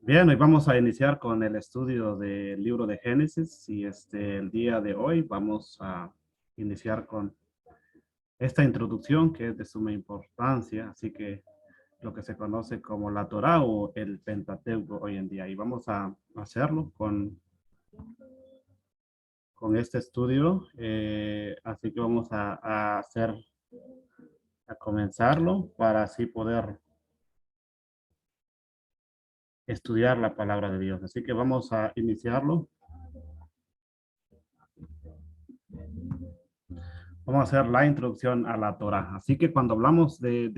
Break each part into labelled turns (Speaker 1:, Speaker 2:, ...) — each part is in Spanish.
Speaker 1: Bien, hoy vamos a iniciar con el estudio del libro de Génesis y el día de hoy vamos a iniciar con esta introducción que es de suma importancia, así que lo que se conoce como la Torá o el Pentateuco hoy en día. Y vamos a hacerlo con este estudio, así que vamos a comenzarlo para así poder estudiar la palabra de Dios. Así que vamos a iniciarlo. Vamos a hacer la introducción a la Torá. Así que cuando hablamos del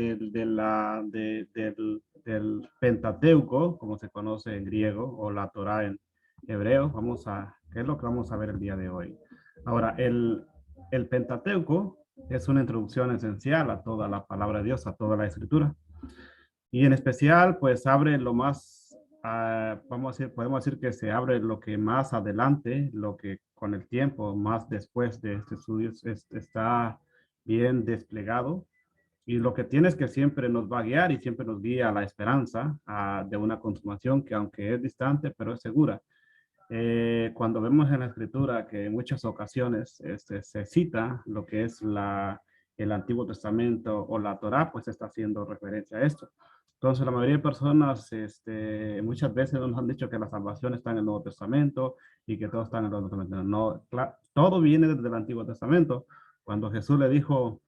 Speaker 1: Pentateuco, como se conoce en griego, o la Torá en hebreo, ¿qué es lo que vamos a ver el día de hoy? Ahora, el Pentateuco es una introducción esencial a toda la palabra de Dios, a toda la escritura. Y en especial, pues abre lo más, podemos decir que se abre lo que más adelante, lo que con el tiempo, más después de este estudio, está bien desplegado. Y lo que tiene es que siempre nos va a guiar y siempre nos guía a la esperanza de una consumación que aunque es distante, pero es segura. Cuando vemos en la escritura que en muchas ocasiones se cita lo que es el Antiguo Testamento o la Torá, pues está haciendo referencia a esto. Entonces, la mayoría de personas muchas veces nos han dicho que la salvación está en el Nuevo Testamento y que todo está en el Nuevo Testamento. No, todo viene desde el Antiguo Testamento. Cuando Jesús le dijo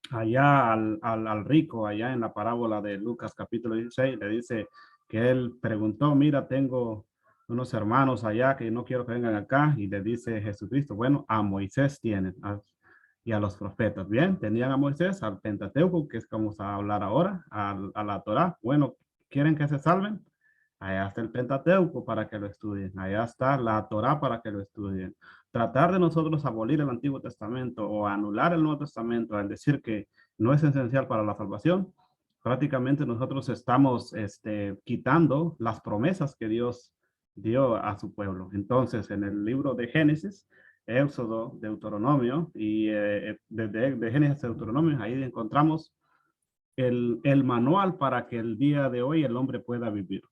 Speaker 1: allá al rico, allá en la parábola de Lucas capítulo 16, le dice que él preguntó, mira, tengo unos hermanos allá que no quiero que vengan acá, y le dice Jesucristo, bueno, a Moisés tienen, y a los profetas, bien, tenían a Moisés, al Pentateuco, que es como vamos a hablar ahora, a la Torá, bueno, ¿quieren que se salven? Allá está el Pentateuco para que lo estudien, allá está la Torá para que lo estudien. Tratar de nosotros abolir el Antiguo Testamento o anular el Nuevo Testamento al decir que no es esencial para la salvación, prácticamente nosotros estamos quitando las promesas que Dios dio a su pueblo. Entonces, en el libro de Génesis, Éxodo, Deuteronomio y de Génesis a Deuteronomio, ahí encontramos el manual para que el día de hoy el hombre pueda vivir.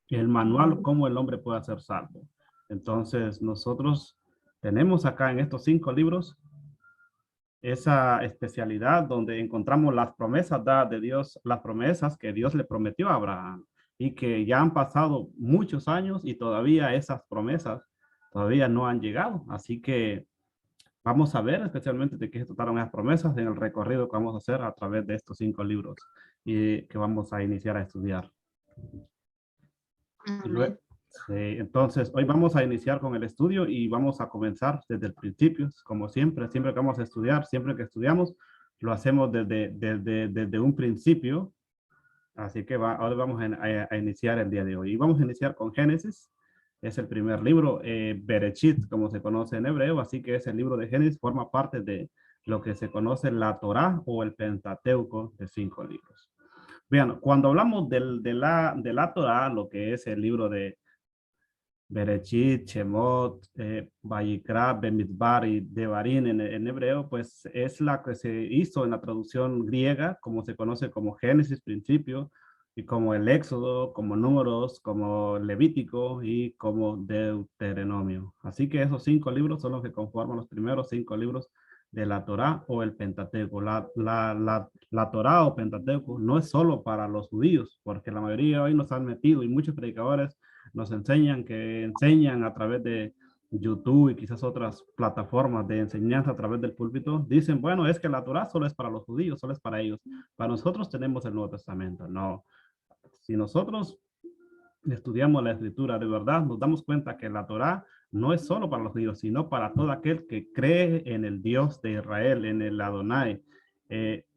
Speaker 1: El manual cómo el hombre puede ser salvo. Entonces, nosotros tenemos acá en estos 5 libros esa especialidad donde encontramos las promesas dadas de Dios, las promesas que Dios le prometió a Abraham y que ya han pasado muchos años y todavía esas promesas todavía no han llegado. Así que vamos a ver especialmente de qué se trataron esas promesas en el recorrido que vamos a hacer a través de estos 5 libros y que vamos a iniciar a estudiar. Y
Speaker 2: Amén.
Speaker 1: sí, entonces, hoy vamos a iniciar con el estudio y vamos a comenzar desde el principio, como siempre, siempre que vamos a estudiar, siempre que estudiamos, lo hacemos desde un principio. Así que ahora vamos a iniciar el día de hoy. Y vamos a iniciar con Génesis. Es el primer libro, Bereshit, como se conoce en hebreo. Así que ese libro de Génesis forma parte de lo que se conoce la Torá o el Pentateuco de 5 libros. Bien, cuando hablamos de la Torá, lo que es el libro de Berechit, Shemot, Vayikra, Bemidbar y Devarim en hebreo, pues es la que se hizo en la traducción griega, como se conoce como Génesis, principio, y como el Éxodo, como Números, como Levítico y como Deuteronomio. Así que esos 5 libros son los que conforman los primeros 5 libros de la Torá o el Pentateuco. La Torá o Pentateuco no es solo para los judíos, porque la mayoría hoy nos han metido y muchos predicadores nos enseñan a través de YouTube y quizás otras plataformas de enseñanza a través del púlpito, dicen, bueno, es que la Torah solo es para los judíos, solo es para ellos. Para nosotros tenemos el Nuevo Testamento. No, si nosotros estudiamos la escritura de verdad, nos damos cuenta que la Torah no es solo para los judíos, sino para todo aquel que cree en el Dios de Israel, en el Adonai,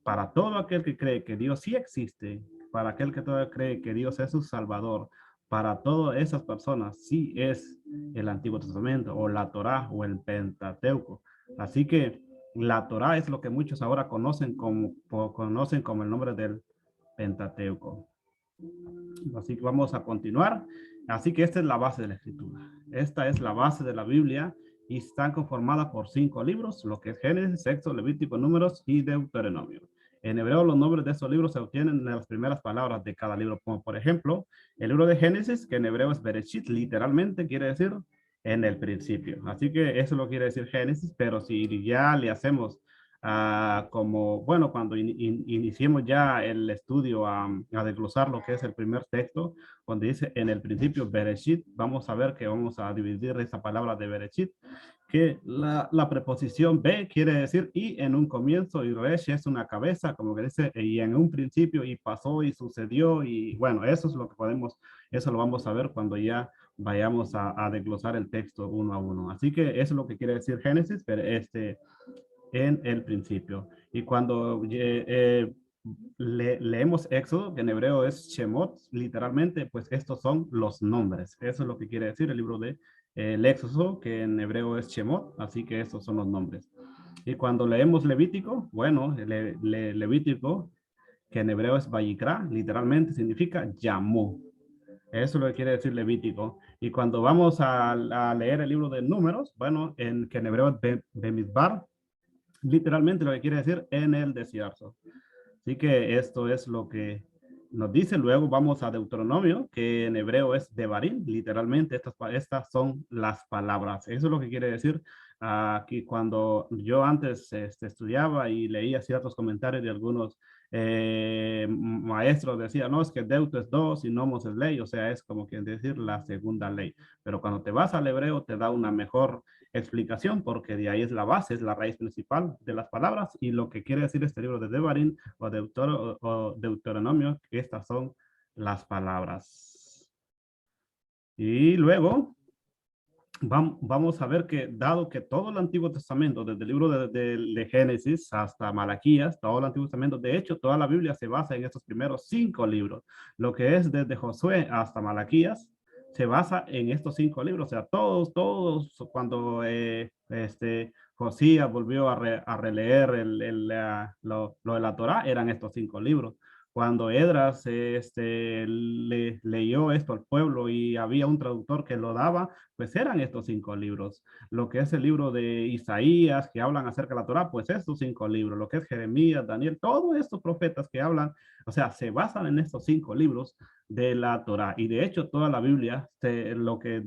Speaker 1: para todo aquel que cree que Dios sí existe, para aquel que todavía cree que Dios es su Salvador, para todas esas personas sí es el Antiguo Testamento o la Torá o el Pentateuco. Así que la Torá es lo que muchos ahora conocen como el nombre del Pentateuco. Así que vamos a continuar. Así que esta es la base de la escritura. Esta es la base de la Biblia y está conformada por 5 libros, lo que es Génesis, Éxodo, Levítico, Números y Deuteronomio. En hebreo los nombres de estos libros se obtienen de las primeras palabras de cada libro, como por ejemplo el libro de Génesis, que en hebreo es Bereshit, literalmente quiere decir en el principio. Así que eso lo quiere decir Génesis, pero si ya le hacemos como, bueno, cuando iniciemos ya el estudio a desglosar lo que es el primer texto, cuando dice en el principio Bereshit, vamos a ver que vamos a dividir esa palabra de Bereshit, que la preposición be quiere decir y en un comienzo, y resh es una cabeza, como que dice, y en un principio, y pasó, y sucedió, y bueno, eso es lo que podemos, eso lo vamos a ver cuando ya vayamos a desglosar el texto uno a uno. Así que eso es lo que quiere decir Génesis, pero en el principio. Y cuando leemos Éxodo, que en hebreo es Shemot, literalmente, pues estos son los nombres. Eso es lo que quiere decir el libro de el Éxodo, que en hebreo es Shemot, así que estos son los nombres. Y cuando leemos Levítico, bueno, Levítico, que en hebreo es Vayikra, literalmente significa llamó. Eso es lo que quiere decir Levítico. Y cuando vamos a leer el libro de Números, bueno, que en hebreo es Bemidbar, literalmente lo que quiere decir en el desierto. Así que esto es lo que nos dice. Luego vamos a Deuteronomio, que en hebreo es Devarim, literalmente estas son las palabras. Eso es lo que quiere decir aquí cuando yo antes estudiaba y leía ciertos comentarios de algunos maestros, decía, no, es que Deuto es dos y nomos es ley, o sea, es como que decir la segunda ley. Pero cuando te vas al hebreo te da una mejor explicación porque de ahí es la base, es la raíz principal de las palabras y lo que quiere decir este libro de Devarim o Deuteronomio, que estas son las palabras. Y luego vamos a ver que dado que todo el Antiguo Testamento, desde el libro de Génesis hasta Malaquías, todo el Antiguo Testamento, de hecho, toda la Biblia se basa en estos primeros 5 libros. Lo que es desde Josué hasta Malaquías, se basa en estos 5 libros. O sea, todos, cuando Josías volvió a releer lo de la Torá, eran estos 5 libros. Cuando Edras leyó esto al pueblo y había un traductor que lo daba, pues eran estos 5 libros. Lo que es el libro de Isaías, que hablan acerca de la Torá, pues estos 5 libros. Lo que es Jeremías, Daniel, todos estos profetas que hablan, o sea, se basan en estos 5 libros de la Torá. Y de hecho, toda la Biblia, lo que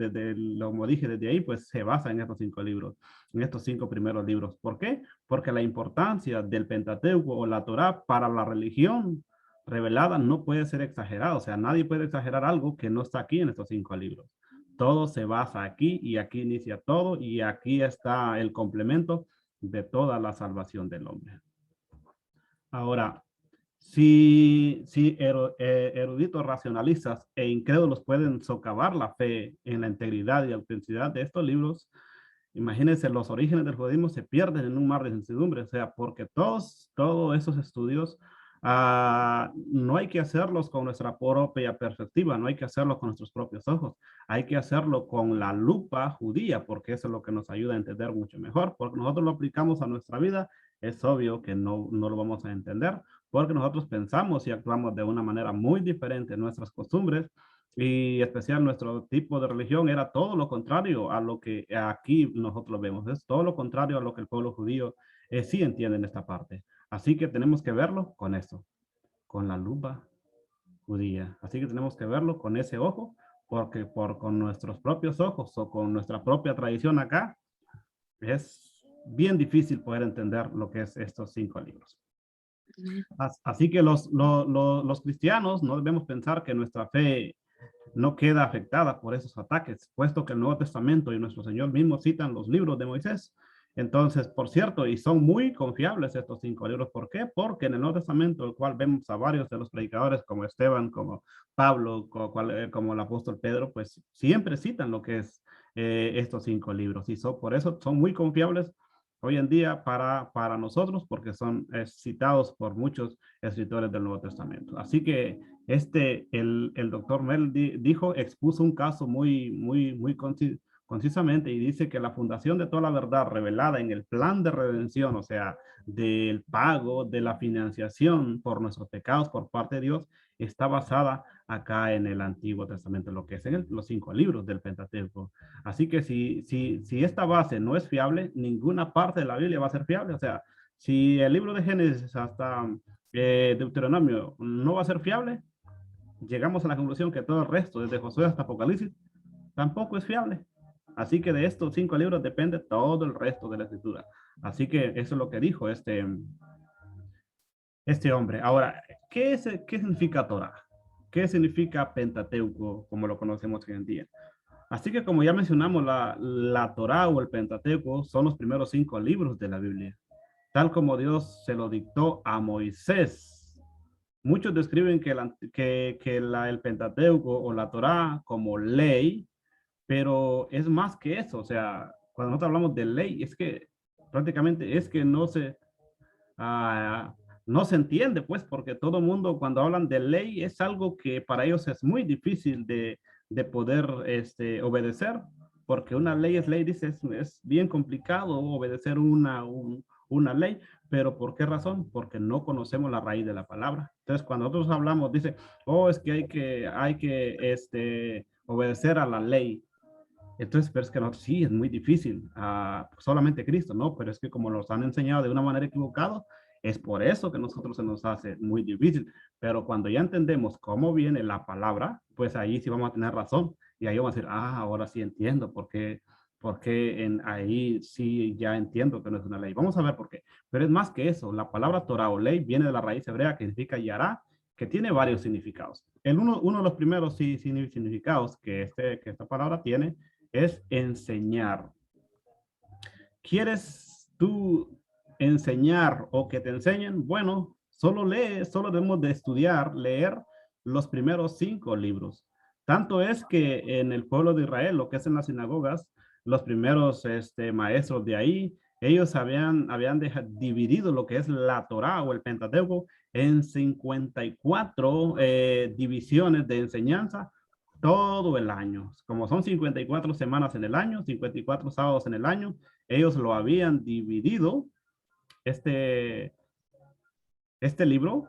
Speaker 1: como dije desde ahí, pues se basa en estos 5 libros, en estos 5 primeros libros. ¿Por qué? Porque la importancia del Pentateuco o la Torá para la religión revelada no puede ser exagerada. O sea, nadie puede exagerar algo que no está aquí en estos 5 libros. Todo se basa aquí y aquí inicia todo y aquí está el complemento de toda la salvación del hombre. Ahora, si eruditos racionalistas e incrédulos pueden socavar la fe en la integridad y autenticidad de estos libros, imagínense, los orígenes del judaísmo se pierden en un mar de incertidumbre, o sea, porque todos esos estudios no hay que hacerlos con nuestra propia perspectiva, no hay que hacerlo con nuestros propios ojos, hay que hacerlo con la lupa judía, porque eso es lo que nos ayuda a entender mucho mejor, porque nosotros lo aplicamos a nuestra vida, es obvio que no lo vamos a entender, porque nosotros pensamos y actuamos de una manera muy diferente en nuestras costumbres, y especial nuestro tipo de religión era todo lo contrario a lo que aquí nosotros vemos. Es todo lo contrario a lo que el pueblo judío sí entiende en esta parte. Así que tenemos que verlo con esto, con la lupa judía. Así que tenemos que verlo con ese ojo, porque con nuestros propios ojos o con nuestra propia tradición acá, es bien difícil poder entender lo que es estos 5 libros. Así que los cristianos no debemos pensar que nuestra fe no queda afectada por esos ataques, puesto que el Nuevo Testamento y nuestro Señor mismo citan los libros de Moisés. Entonces, por cierto, y son muy confiables estos 5 libros. ¿Por qué? Porque en el Nuevo Testamento, el cual vemos a varios de los predicadores como Esteban, como Pablo, como el apóstol Pedro, pues siempre citan lo que es estos 5 libros. Y por eso son muy confiables hoy en día para nosotros, porque son citados por muchos escritores del Nuevo Testamento. Así que el doctor Mel dijo, expuso un caso muy concisamente y dice que la fundación de toda la verdad revelada en el plan de redención, o sea, del pago, de la financiación por nuestros pecados por parte de Dios, está basada acá en el Antiguo Testamento, lo que es en los 5 libros del Pentateuco. Así que si esta base no es fiable, ninguna parte de la Biblia va a ser fiable. O sea, si el libro de Génesis Deuteronomio no va a ser fiable, llegamos a la conclusión que todo el resto, desde Josué hasta Apocalipsis, tampoco es fiable. Así que de estos 5 libros depende todo el resto de la escritura. Así que eso es lo que dijo este hombre. Ahora, ¿qué significa Torah? ¿Qué significa Pentateuco, como lo conocemos hoy en día? Así que como ya mencionamos, la Torah o el Pentateuco son los primeros 5 libros de la Biblia, tal como Dios se lo dictó a Moisés. Muchos describen el Pentateuco o la Torah como ley, pero es más que eso. O sea, cuando nosotros hablamos de ley, es que prácticamente es que no se entiende, pues, porque todo el mundo cuando hablan de ley es algo que para ellos es muy difícil de poder obedecer, porque una ley es ley, dice, es bien complicado obedecer una ley, pero ¿por qué razón? Porque no conocemos la raíz de la palabra. Entonces, cuando nosotros hablamos, dice, oh, es que hay que obedecer a la ley. Entonces, pero es que nosotros sí, es muy difícil, solamente Cristo, ¿no? Pero es que como nos han enseñado de una manera equivocada, es por eso que nosotros se nos hace muy difícil. Pero cuando ya entendemos cómo viene la palabra, pues ahí sí vamos a tener razón. Y ahí vamos a decir, ahora sí entiendo por qué ahí sí ya entiendo que no es una ley. Vamos a ver por qué. Pero es más que eso. La palabra Torah o ley viene de la raíz hebrea que significa yará, que tiene varios significados. Uno de los primeros significados que esta palabra tiene es enseñar. ¿Quieres tú enseñar o que te enseñen? Bueno, solo debemos de estudiar, leer los primeros 5 libros. Tanto es que en el pueblo de Israel, lo que es en las sinagogas, los primeros maestros de ahí, ellos habían dividido lo que es la Torá o el Pentateuco en 54 divisiones de enseñanza todo el año. Como son 54 semanas en el año, 54 sábados en el año, ellos lo habían dividido, este, este libro,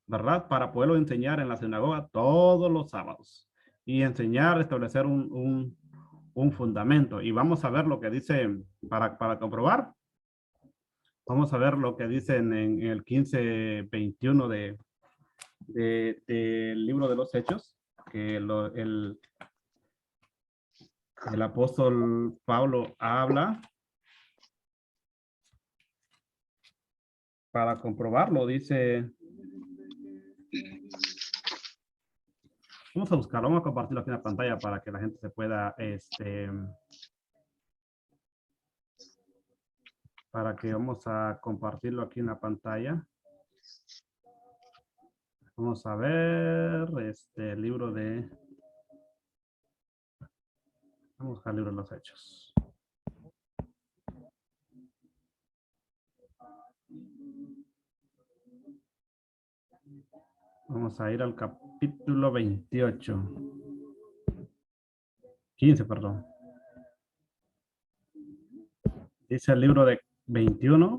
Speaker 1: ¿verdad? Para poderlo enseñar en la sinagoga todos los sábados y enseñar, establecer un fundamento. Y vamos a ver lo que dice, para comprobar, vamos a ver lo que dice en el 15:21 del libro de los Hechos, que el apóstol Pablo habla para comprobarlo. Dice, vamos a buscarlo, vamos a compartirlo aquí en la pantalla para que la gente se pueda, para que vamos a compartirlo aquí en la pantalla. Vamos a ver, el libro de, vamos a buscar el libro de los Hechos. Vamos a ir al capítulo 28. 15, perdón. Dice el libro de 21.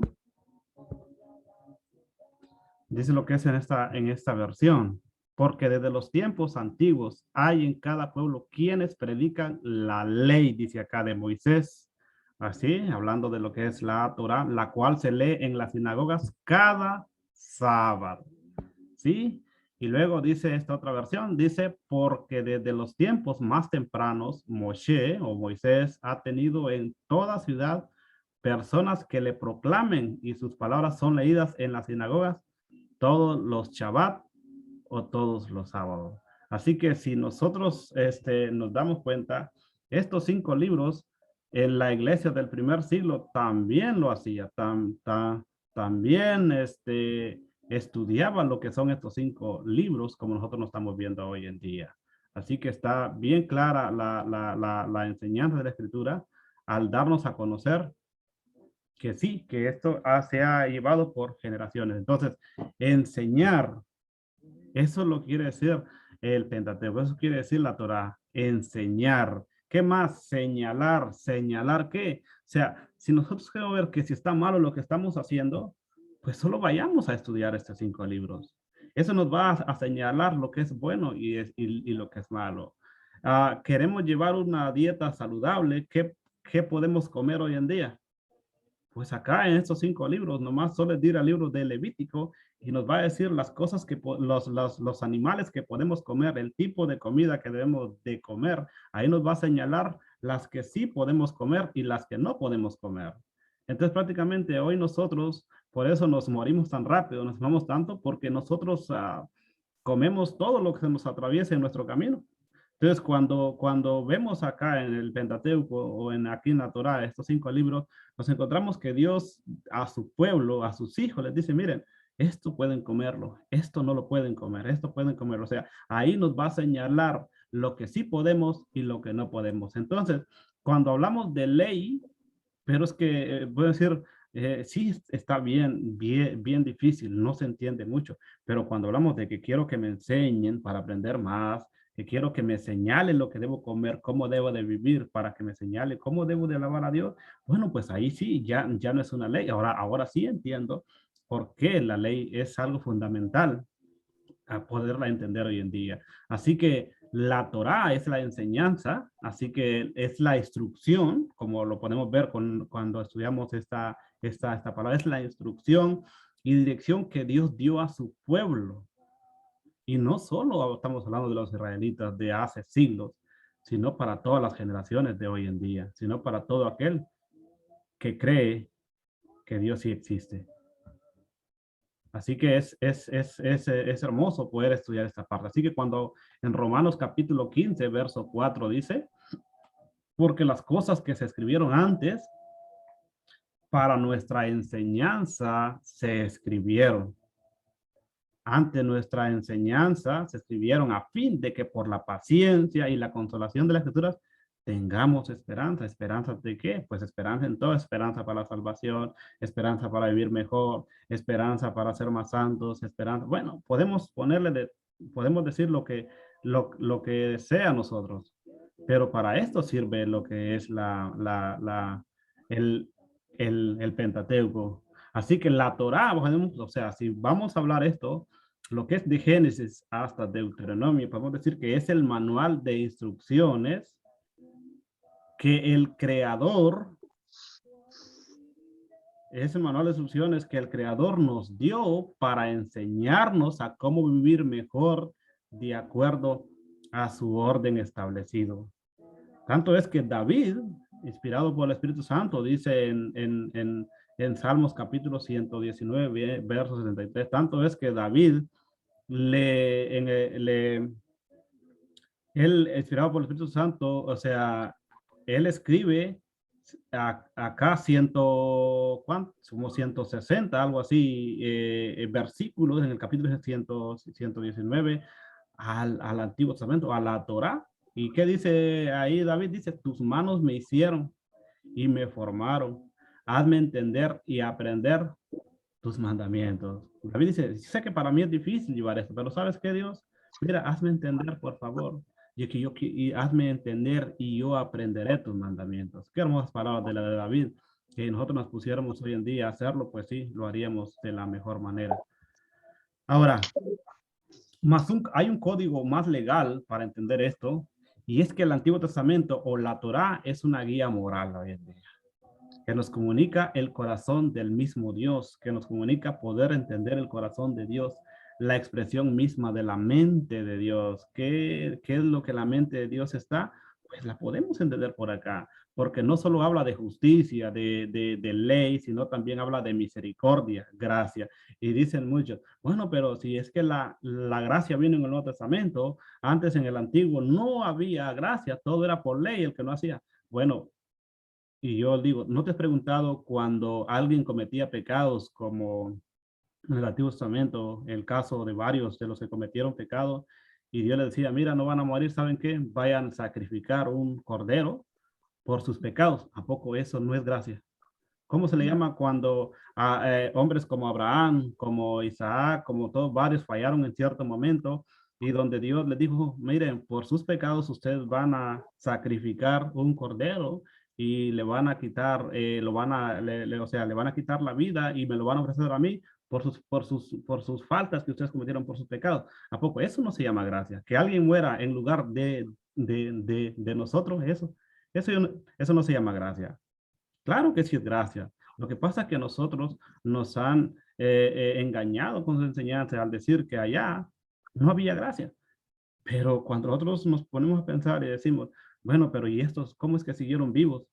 Speaker 1: Dice lo que es en esta versión. Porque desde los tiempos antiguos hay en cada pueblo quienes predican la ley, dice acá, de Moisés. Así, hablando de lo que es la Torah, la cual se lee en las sinagogas cada sábado. ¿Sí? Y luego dice esta otra versión, dice, porque desde los tiempos más tempranos, Moshe o Moisés ha tenido en toda ciudad personas que le proclamen y sus palabras son leídas en las sinagogas todos los Shabbat o todos los sábados. Así que si nosotros nos damos cuenta, estos 5 libros en la iglesia del primer siglo también lo hacía, también estudiaban lo que son estos 5 libros como nosotros nos estamos viendo hoy en día. Así que está bien clara la enseñanza de la escritura al darnos a conocer que sí, que esto se ha llevado por generaciones. Entonces, enseñar, eso lo quiere decir el Pentateuco, eso quiere decir la Torah, enseñar. ¿Qué más? Señalar. ¿Señalar qué? O sea, si nosotros queremos ver que si está malo lo que estamos haciendo, pues solo vayamos a estudiar estos 5 libros. Eso nos va a señalar lo que es bueno y lo que es malo. Queremos llevar una dieta saludable. ¿Qué podemos comer hoy en día? Pues acá en estos 5 libros, nomás solo es ir al libro de Levítico y nos va a decir las cosas que los animales que podemos comer, el tipo de comida que debemos de comer. Ahí nos va a señalar las que sí podemos comer y las que no podemos comer. Entonces prácticamente hoy nosotros, por eso nos morimos tan rápido, nos enfermamos tanto, porque nosotros comemos todo lo que se nos atraviesa en nuestro camino. Entonces, cuando vemos acá en el Pentateuco o aquí en la Torá, estos 5 libros, nos encontramos que Dios a su pueblo, a sus hijos, les dice, miren, esto pueden comerlo, esto no lo pueden comer, esto pueden comerlo. O sea, ahí nos va a señalar lo que sí podemos y lo que no podemos. Entonces, cuando hablamos de ley, pero es que, voy a decir, sí está bien difícil, no se entiende mucho, pero cuando hablamos de que quiero que me enseñen para aprender más, que quiero que me señalen lo que debo comer, cómo debo de vivir para que me señale cómo debo de alabar a Dios, bueno, pues ahí sí, ya no es una ley. Ahora sí entiendo por qué la ley es algo fundamental a poderla entender hoy en día. Así que la Torá es la enseñanza, así que es la instrucción, como lo podemos ver cuando estudiamos esta palabra, es la instrucción y dirección que Dios dio a su pueblo. Y no solo estamos hablando de los israelitas de hace siglos, sino para todas las generaciones de hoy en día, sino para todo aquel que cree que Dios sí existe. Así que es hermoso poder estudiar esta parte. Así que cuando en Romanos capítulo 15, verso 4 dice, porque las cosas que se escribieron antes para nuestra enseñanza se escribieron. Ante nuestra enseñanza se escribieron a fin de que por la paciencia y la consolación de las escrituras tengamos esperanza. ¿Esperanza de qué? Pues esperanza en todo, esperanza para la salvación, esperanza para vivir mejor, esperanza para ser más santos, esperanza. Bueno, podemos decir lo que sea nosotros, pero para esto sirve lo que es el, el Pentateuco. Así que la Torá, o sea, si vamos a hablar esto, lo que es de Génesis hasta Deuteronomio, podemos decir que es el manual de instrucciones que el creador, es el manual de instrucciones que el creador nos dio para enseñarnos a cómo vivir mejor de acuerdo a su orden establecido. Tanto es que David, inspirado por el Espíritu Santo, dice en Salmos capítulo 119, verso 63, tanto es que David le él, inspirado por el Espíritu Santo, o sea, él escribe acá como 160, algo así, versículos en el capítulo 119 al Antiguo Testamento, a la Torá. ¿Y qué dice ahí David? Dice, tus manos me hicieron y me formaron. Hazme entender y aprender tus mandamientos. David dice, sé que para mí es difícil llevar esto, pero ¿sabes qué, Dios? Mira, hazme entender, por favor. Y hazme entender y yo aprenderé tus mandamientos. Qué hermosas palabras de la de David. Que nosotros nos pusiéramos hoy en día a hacerlo, pues sí, lo haríamos de la mejor manera. Ahora, hay un código más legal para entender esto, y es que el Antiguo Testamento o la Torá es una guía moral hoy en día, que nos comunica el corazón del mismo Dios, que nos comunica poder entender el corazón de Dios, la expresión misma de la mente de Dios. ¿Qué es lo que la mente de Dios está? Pues la podemos entender por acá, porque no solo habla de justicia, de ley, sino también habla de misericordia, gracia. Y dicen muchos, bueno, pero si es que la gracia vino en el Nuevo Testamento, antes en el Antiguo no había gracia, todo era por ley el que no hacía. Bueno, y yo digo, ¿no te has preguntado cuando alguien cometía pecados como en el Antiguo Testamento, el caso de varios de los que cometieron pecado, y Dios les decía, mira, no van a morir, ¿saben qué? Vayan a sacrificar un cordero por sus pecados. ¿A poco eso no es gracia? ¿Cómo se le llama cuando hombres como Abraham, como Isaac, como todos varios fallaron en cierto momento y donde Dios les dijo, miren, por sus pecados ustedes van a sacrificar un cordero y le van a quitar, o sea, le van a quitar la vida y me lo van a ofrecer a mí por sus faltas que ustedes cometieron por sus pecados? ¿A poco eso no se llama gracia? Que alguien muera en lugar de nosotros, eso no se llama gracia. Claro que sí es gracia. Lo que pasa es que nosotros nos han engañado con su enseñanza al decir que allá no había gracia. Pero cuando nosotros nos ponemos a pensar y decimos, bueno, pero ¿y estos cómo es que siguieron vivos?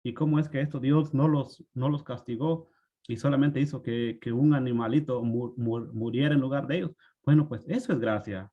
Speaker 1: ¿Y cómo es que esto Dios no los castigó y solamente hizo que un animalito muriera en lugar de ellos? Bueno, pues eso es gracia.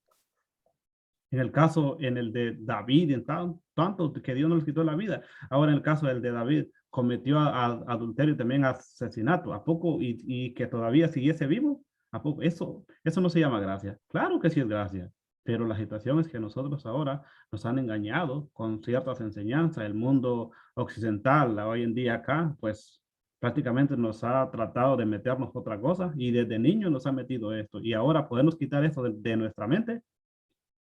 Speaker 1: En el caso, en el de David, en tanto que Dios no le quitó la vida. Ahora en el caso del de David, cometió adulterio y también asesinato. ¿A poco? Y que todavía siguiese vivo. ¿A poco? Eso no se llama gracia. Claro que sí es gracia. Pero la situación es que nosotros ahora nos han engañado con ciertas enseñanzas. El mundo occidental, hoy en día acá, pues prácticamente nos ha tratado de meternos otra cosa y desde niño nos ha metido esto. Y ahora podemos quitar eso de nuestra mente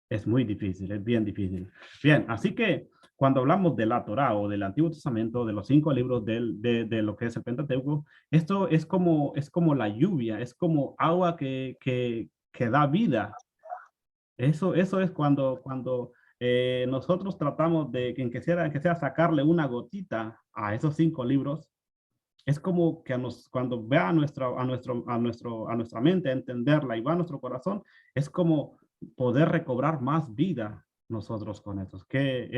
Speaker 1: es muy difícil, es bien difícil. Bien, así que cuando hablamos de la Torá o del Antiguo Testamento, de los 5 libros de lo que es el Pentateuco, esto es como la lluvia, es como agua que da vida. Eso es cuando nosotros tratamos de que sea sacarle una gotita a esos 5 libros, es como que cuando ve a nuestra mente, a entenderla y va a nuestro corazón, es como poder recobrar más vida nosotros con eso. Que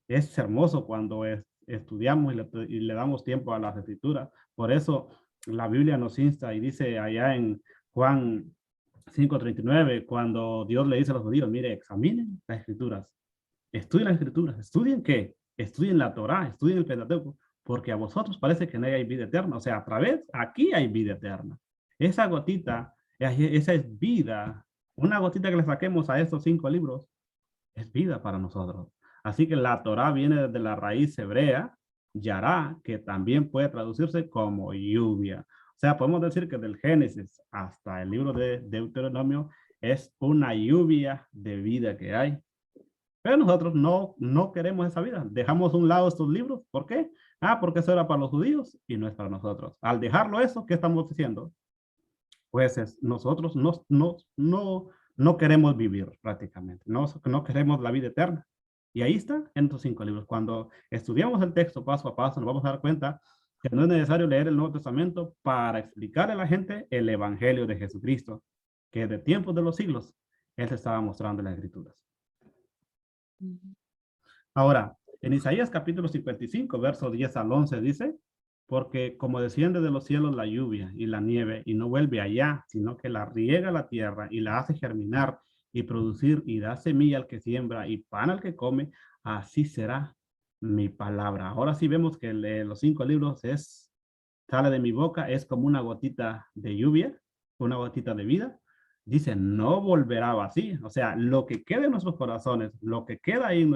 Speaker 1: es hermoso cuando estudiamos y le damos tiempo a las escrituras. Por eso la Biblia nos insta y dice allá en Juan 5:39, cuando Dios le dice a los judíos, mire, examinen las escrituras, estudien las escrituras, ¿estudien qué? Estudien la Torá, estudien el Pentateuco, porque a vosotros parece que no hay vida eterna. O sea, a través, aquí hay vida eterna. Esa gotita, esa es vida. Una gotita que le saquemos a estos 5 libros es vida para nosotros. Así que la Torá viene desde la raíz hebrea, yará, que también puede traducirse como lluvia. O sea, podemos decir que del Génesis hasta el libro de Deuteronomio es una lluvia de vida que hay. Pero nosotros no queremos esa vida. Dejamos a un lado estos libros. ¿Por qué? Porque eso era para los judíos y no es para nosotros. Al dejarlo eso, ¿qué estamos diciendo? Pues nosotros no queremos vivir prácticamente. No queremos la vida eterna. Y ahí está en estos 5 libros. Cuando estudiamos el texto paso a paso, nos vamos a dar cuenta que no es necesario leer el Nuevo Testamento para explicarle a la gente el Evangelio de Jesucristo, que de tiempos de los siglos, Él se estaba mostrando en las Escrituras. Ahora, en Isaías capítulo 55, verso 10 al 11 dice, porque como desciende de los cielos la lluvia y la nieve y no vuelve allá, sino que la riega la tierra y la hace germinar y producir y da semilla al que siembra y pan al que come, así será mi palabra. Ahora sí vemos que los 5 libros sale de mi boca, es como una gotita de lluvia, una gotita de vida. Dice, no volverá vacío. O sea, lo que queda en nuestros corazones, lo que queda ahí en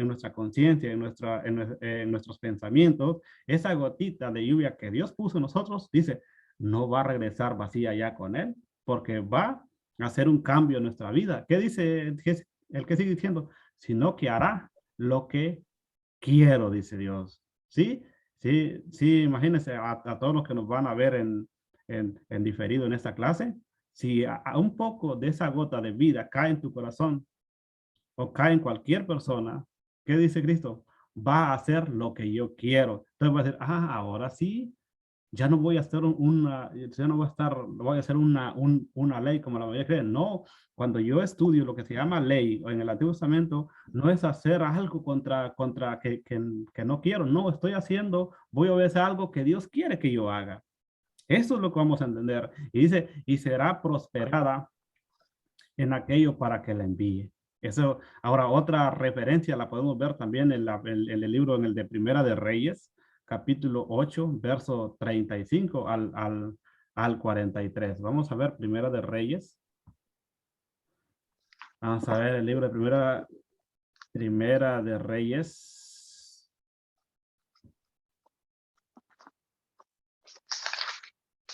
Speaker 1: nuestra conciencia, en nuestros pensamientos, esa gotita de lluvia que Dios puso en nosotros, dice, no va a regresar vacía ya con Él, porque va a hacer un cambio en nuestra vida. ¿Qué dice el que sigue diciendo? Sino que hará lo que quiero, dice Dios. ¿Sí? Sí, sí, imagínense a todos los que nos van a ver en diferido en esta clase. Si a un poco de esa gota de vida cae en tu corazón o cae en cualquier persona, ¿qué dice Cristo? Va a hacer lo que yo quiero. Entonces va a decir, ahora sí, ya no voy a hacer ya no voy a hacer una ley como la mayoría cree. No, cuando yo estudio lo que se llama ley o en el Antiguo Testamento, no es hacer algo contra que no quiero, no, voy a obedecer algo que Dios quiere que yo haga. Eso es lo que vamos a entender. Y dice, y será prosperada en aquello para que la envíe. Eso, ahora otra referencia la podemos ver también en el libro, en el de Primera de Reyes, capítulo 8, verso 35 al 43. Vamos a ver Primera de Reyes. Vamos a ver el libro de Primera de Reyes.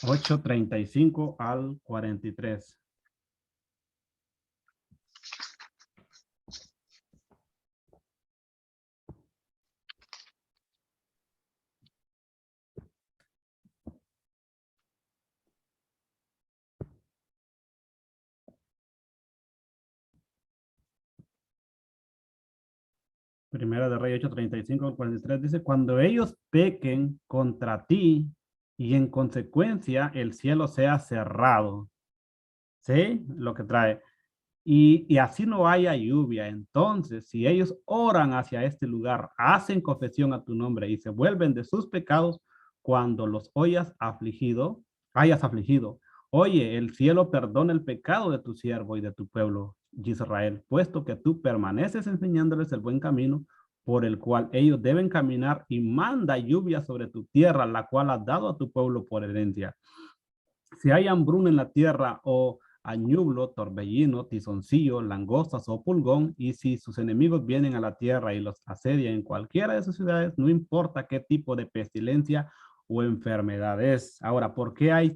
Speaker 1: 8:35 al 43. Primera de Reyes 8:35 al 43 dice, cuando ellos pequen contra ti y en consecuencia el cielo sea cerrado. ¿Sí? Lo que trae. Y así no haya lluvia. Entonces, si ellos oran hacia este lugar, hacen confesión a tu nombre y se vuelven de sus pecados, cuando los hayas afligido, oye, el cielo perdona el pecado de tu siervo y de tu pueblo, Israel, puesto que tú permaneces enseñándoles el buen camino por el cual ellos deben caminar y manda lluvia sobre tu tierra, la cual has dado a tu pueblo por herencia. Si hay hambruna en la tierra o añublo, torbellino, tizoncillo, langostas o pulgón, y si sus enemigos vienen a la tierra y los asedian en cualquiera de sus ciudades, no importa qué tipo de pestilencia o enfermedad es. Ahora, ¿por qué hay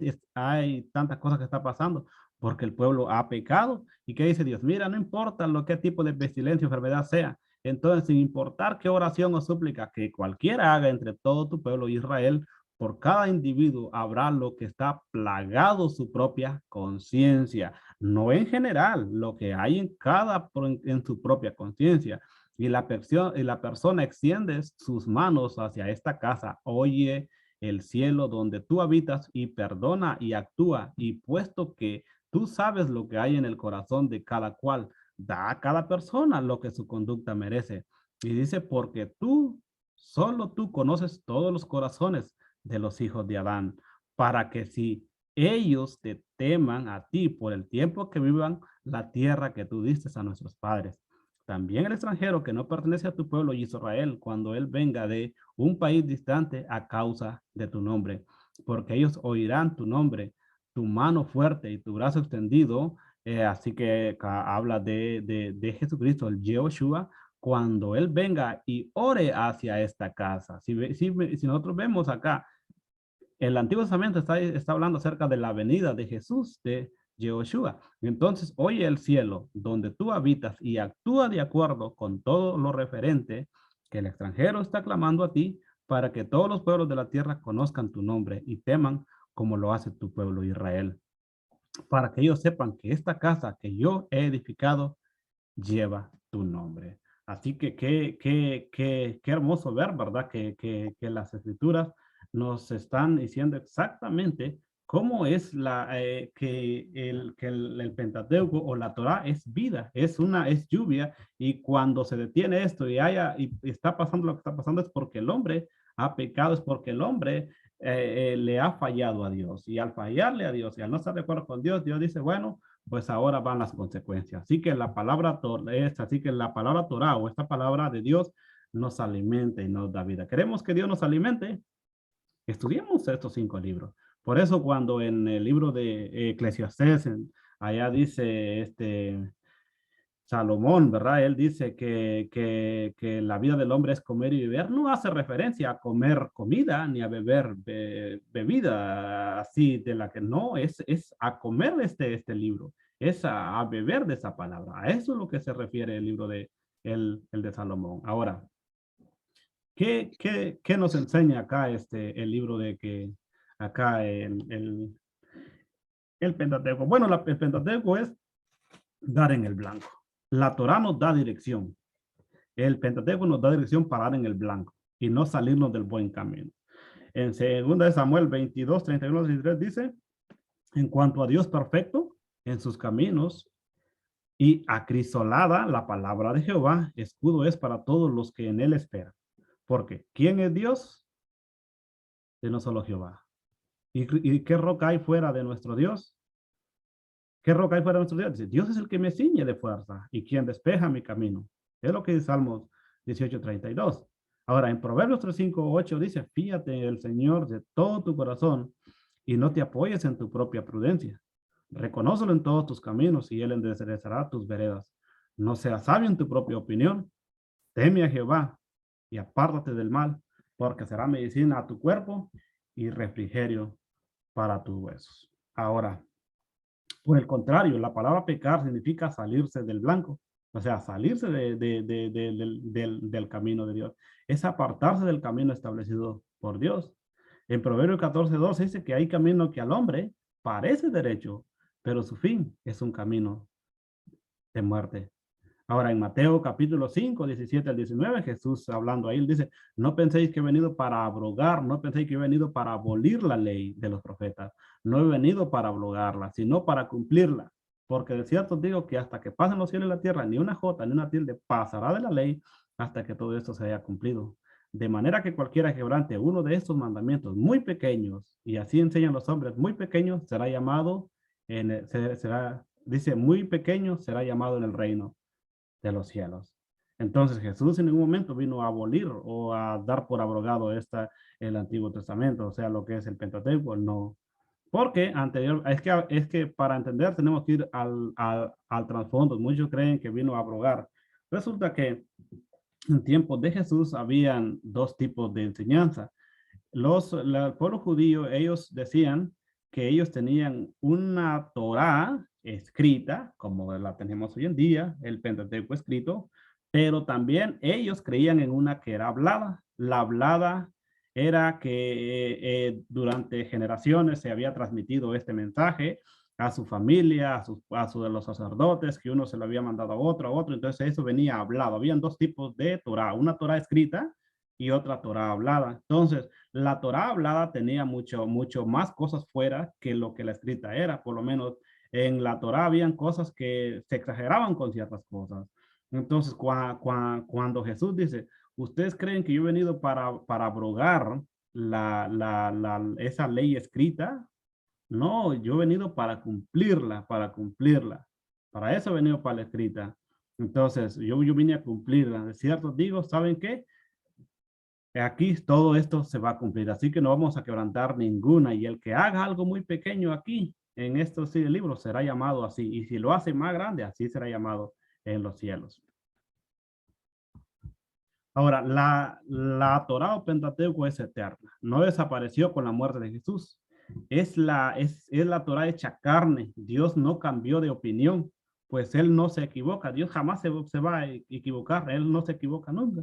Speaker 1: tantas cosas que está pasando? Porque el pueblo ha pecado. ¿Y qué dice Dios? Mira, no importa lo que tipo de pestilencia o enfermedad sea. Entonces, sin importar qué oración o súplica que cualquiera haga entre todo tu pueblo Israel, por cada individuo habrá lo que está plagado su propia conciencia, no en general, lo que hay en su propia conciencia. Y la persona extiende sus manos hacia esta casa, oye el cielo donde tú habitas y perdona y actúa. Y puesto que tú sabes lo que hay en el corazón de cada cual, da a cada persona lo que su conducta merece. Y dice, porque solo tú conoces todos los corazones de los hijos de Adán, para que si ellos te teman a ti por el tiempo que vivan la tierra que tú diste a nuestros padres. También el extranjero que no pertenece a tu pueblo Israel, cuando él venga de un país distante a causa de tu nombre, porque ellos oirán tu nombre, tu mano fuerte y tu brazo extendido. Así que habla de Jesucristo, el Yehoshua, cuando él venga y ore hacia esta casa. Si nosotros vemos acá, el Antiguo Testamento está hablando acerca de la venida de Jesús, de Yehoshua. Entonces, oye el cielo donde tú habitas y actúa de acuerdo con todo lo referente que el extranjero está clamando a ti para que todos los pueblos de la tierra conozcan tu nombre y teman como lo hace tu pueblo Israel, para que ellos sepan que esta casa que yo he edificado lleva tu nombre. Así que qué hermoso ver, ¿verdad? Que las escrituras nos están diciendo exactamente cómo es el Pentateuco o la Torá es vida, es lluvia, y cuando se detiene esto y está pasando lo que está pasando es porque el hombre ha pecado, es porque el hombre le ha fallado a Dios, y al fallarle a Dios y al no estar de acuerdo con Dios, Dios dice, bueno, pues ahora van las consecuencias. Así que la palabra Torah o esta palabra de Dios nos alimenta y nos da vida. ¿Queremos que Dios nos alimente? Estudiemos estos 5 libros. Por eso cuando en el libro de Eclesiastés, allá dice Salomón, ¿verdad? Él dice que la vida del hombre es comer y beber. No hace referencia a comer comida ni a beber bebida así de la que no, es a comer este libro, es a beber de esa palabra. A eso es lo que se refiere el libro el de Salomón. Ahora, ¿qué nos enseña acá el libro de que acá el Pentateuco? Bueno, el Pentateuco es dar en el blanco. La Torah nos da dirección. El Pentateuco nos da dirección para dar en el blanco y no salirnos del buen camino. En 2 Samuel 22, 31, 33 dice, en cuanto a Dios perfecto en sus caminos y acrisolada la palabra de Jehová, escudo es para todos los que en él esperan. Porque ¿quién es Dios? De no solo Jehová. ¿Y qué roca hay fuera de nuestro Dios? ¿Qué roca hay fuera de nuestro Dios? Dice, Dios es el que me ciñe de fuerza y quien despeja mi camino. Es lo que dice Salmos 18:32. Ahora, en Proverbios 3:5-8 dice, fíjate en el Señor de todo tu corazón y no te apoyes en tu propia prudencia. Reconócelo en todos tus caminos y Él enderezará tus veredas. No seas sabio en tu propia opinión. Teme a Jehová y apártate del mal, porque será medicina a tu cuerpo y refrigerio para tus huesos. Ahora, por el contrario, la palabra pecar significa salirse del blanco, o sea, salirse del camino de Dios. Es apartarse del camino establecido por Dios. En Proverbios 14:2 dice que hay camino que al hombre parece derecho, pero su fin es un camino de muerte. Ahora, en Mateo capítulo 5, 17 al 19, Jesús hablando ahí, él dice, no penséis que he venido para abrogar, no penséis que he venido para abolir la ley de los profetas, no he venido para abrogarla, sino para cumplirla. Porque de cierto digo que hasta que pasen los cielos y la tierra, ni una jota ni una tilde pasará de la ley hasta que todo esto se haya cumplido. De manera que cualquiera que quebrante uno de estos mandamientos muy pequeños, y así enseñan los hombres muy pequeños, será llamado, dice, muy pequeño será llamado en el reino de los cielos. Entonces Jesús en ningún momento vino a abolir o a dar por abrogado el Antiguo Testamento, o sea, lo que es el Pentateuco, no. Porque anterior, es que para entender tenemos que ir al trasfondo. Muchos creen que vino a abrogar. Resulta que en tiempos de Jesús habían dos tipos de enseñanza. El pueblo judío, ellos decían que ellos tenían una Torá escrita, como la tenemos hoy en día, el Pentateuco escrito, pero también ellos creían en una que era hablada. La hablada era que durante generaciones se había transmitido este mensaje a su familia, a los sacerdotes, que uno se lo había mandado a otro, entonces eso venía hablado. Habían dos tipos de Torá, una Torá escrita y otra Torá hablada. Entonces, la Torá hablada tenía mucho más cosas fuera que lo que la escrita era. Por lo menos en la Torá habían cosas que se exageraban con ciertas cosas. Entonces, cuando Jesús dice, ustedes creen que yo he venido para abrogar esa ley escrita, no, yo he venido para cumplirla, para cumplirla. Para eso he venido para la escrita. Entonces, yo vine a cumplirla. De cierto, digo, ¿saben qué? Aquí todo esto se va a cumplir, así que no vamos a quebrantar ninguna. Y el que haga algo muy pequeño aquí, en estos sí, libros, será llamado así. Y si lo hace más grande, así será llamado en los cielos. Ahora, la Torá o Pentateuco es eterna. No desapareció con la muerte de Jesús. Es la Torá hecha carne. Dios no cambió de opinión, pues Él no se equivoca. Dios jamás se va a equivocar. Él no se equivoca nunca.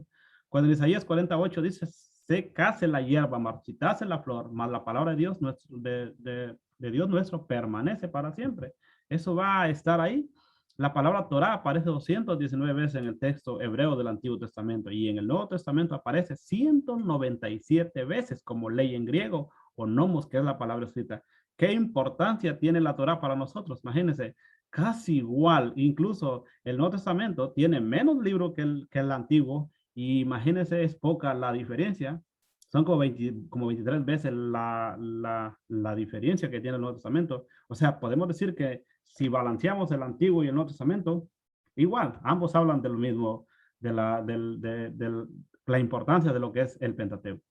Speaker 1: Cuando en Isaías 48 dice, secase la hierba, marchitase la flor, mas la palabra de Dios, de Dios nuestro permanece para siempre. Eso va a estar ahí. La palabra Torah aparece 219 veces en el texto hebreo del Antiguo Testamento y en el Nuevo Testamento aparece 197 veces como ley en griego o nomos, que es la palabra escrita. ¿Qué importancia tiene la Torah para nosotros? Imagínense, casi igual. Incluso el Nuevo Testamento tiene menos libros que el Antiguo y imagínense, es poca la diferencia. Son como 23 veces la diferencia que tiene el Nuevo Testamento. O sea, podemos decir que si balanceamos el Antiguo y el Nuevo Testamento, igual, ambos hablan de lo mismo, de la importancia de lo que es el Pentateuco.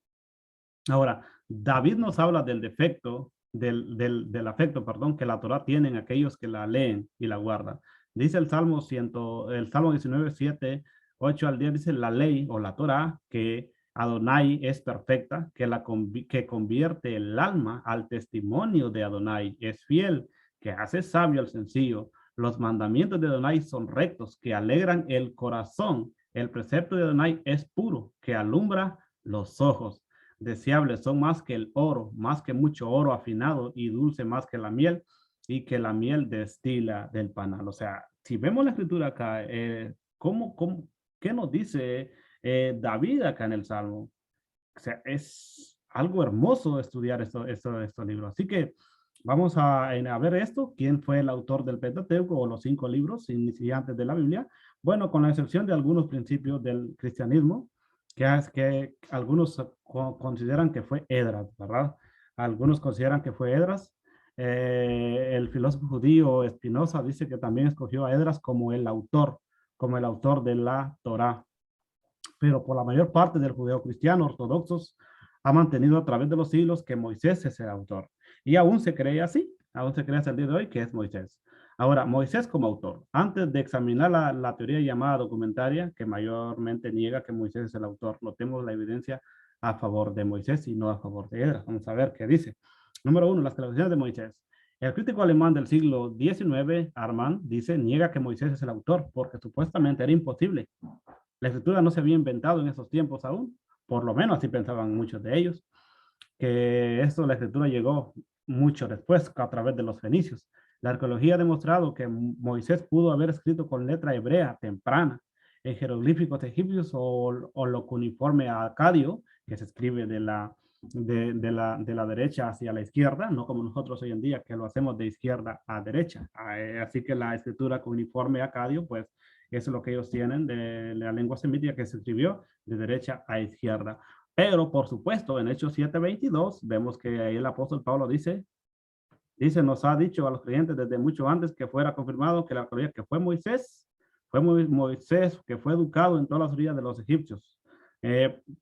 Speaker 1: Ahora, David nos habla del defecto, del afecto, perdón, que la Torah tiene en aquellos que la leen y la guardan. Dice el Salmo 19, 7, 8 al 10, dice la ley o la Torah que Adonai es perfecta, que convierte el alma al testimonio de Adonai, es fiel, que hace sabio al sencillo. Los mandamientos de Adonai son rectos, que alegran el corazón. El precepto de Adonai es puro, que alumbra los ojos. Deseables son más que el oro, más que mucho oro afinado y dulce más que la miel y que la miel destila del panal. O sea, si vemos la escritura acá, ¿qué nos dice David acá en el Salmo? O sea, es algo hermoso estudiar estos libros. Así que vamos a ver esto. ¿Quién fue el autor del Pentateuco o los 5 libros iniciantes de la Biblia? Bueno, con la excepción de algunos principios del cristianismo, que algunos consideran que fue Edras, ¿verdad? Algunos consideran que fue Edras. El filósofo judío Espinosa dice que también escogió a Edras como el autor de la Torá. Pero por la mayor parte del judeo cristiano ortodoxos ha mantenido a través de los siglos que Moisés es el autor. Y aún se cree así, aún se cree hasta el día de hoy que es Moisés. Ahora, Moisés como autor, antes de examinar la teoría llamada documentaria, que mayormente niega que Moisés es el autor, notemos la evidencia a favor de Moisés y no a favor de Edras. Vamos a ver qué dice. Número 1, las declaraciones de Moisés. El crítico alemán del siglo XIX, Armand, dice, niega que Moisés es el autor porque supuestamente era imposible. La escritura no se había inventado en esos tiempos aún, por lo menos así pensaban muchos de ellos, que la escritura llegó mucho después a través de los fenicios. La arqueología ha demostrado que Moisés pudo haber escrito con letra hebrea temprana, en jeroglíficos egipcios o lo cuneiforme acadio, que se escribe de la derecha hacia la izquierda, no como nosotros hoy en día que lo hacemos de izquierda a derecha. Así que la escritura cuneiforme acadio, pues eso es lo que ellos tienen de la lengua semítica que se escribió de derecha a izquierda. Pero, por supuesto, en Hechos 7:22 vemos que ahí el apóstol Pablo dice, nos ha dicho a los creyentes desde mucho antes que fuera confirmado que la autoridad que fue Moisés que fue educado en todas las orillas de los egipcios.